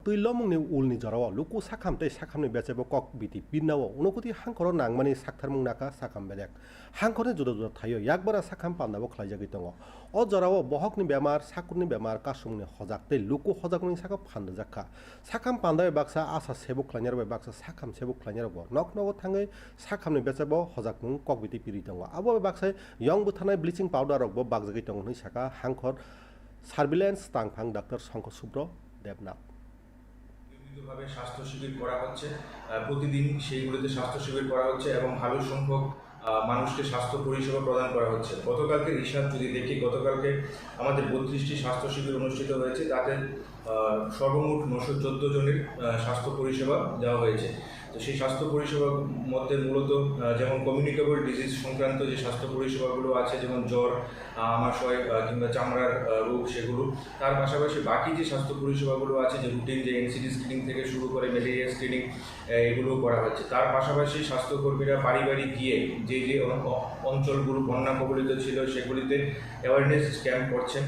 tuilomung ni ulni jarawa luku sakam tei sakam ni becebo kok biti pinnawo unokuti hangkoro nangmani saktarmung naka sakam belek hangkore juda juda thayo yakbara sakam pandabo khlaijagui tongo o jarawo bohokni bemar sakurni bemar kasumni hojak tei luku hojakni saka phandajakha sakam pandabe baksa asa sebuk khlainyer bai baksa sakam sebuk khlainyer bo nok nogo thangui sakamni becebo hojakmung kok biti piri tongo abo baksa yong buthanai bleaching powder rok bo bagjagui tongo ni saka hangkor surveillance তাংফাং doctor Shankar Shubhra Debnath নিয়মিতভাবে স্বাস্থ্য শিবির করা হচ্ছে প্রতিদিন সেইগুলোতে স্বাস্থ্য শিবির করা হচ্ছে এবং ভালো সংখ্যক মানুষকে স্বাস্থ্য পরিষেবা প্রদান করা হচ্ছে গতকালকে হিসাব যদি দেখি গতকালকে আমাদের 32টি স্বাস্থ্য শিবির অনুষ্ঠিত হয়েছে তাতে সর্বমোট 914 জনের স্বাস্থ্য পরিষেবা দেওয়া হয়েছে তো সেই স্বাস্থ্য পরিষেবার মধ্যে মূলত যেমন কমিউনিকেবল ডিজিজ সংক্রান্ত যে স্বাস্থ্য পরিষেবাগুলো আছে যেমন জ্বর আমাশয় কিংবা চামড়ার রোগ সেগুলো তার পাশাপাশি বাকি যে স্বাস্থ্য পরিষেবাগুলো আছে যে রুটিন যে এনসিডি স্ক্রিনিং থেকে শুরু করে ম্যালেরিয়া স্ক্রিনিং এগুলো করা হচ্ছে তার পাশাপাশি স্বাস্থ্যকর্মীরা বাড়ি বাড়ি গিয়ে যে যে অঞ্চলগুলো বন্যা কবলিত ছিল সেগুলিতে অ্যাওয়ারনেস ক্যাম্প করছেন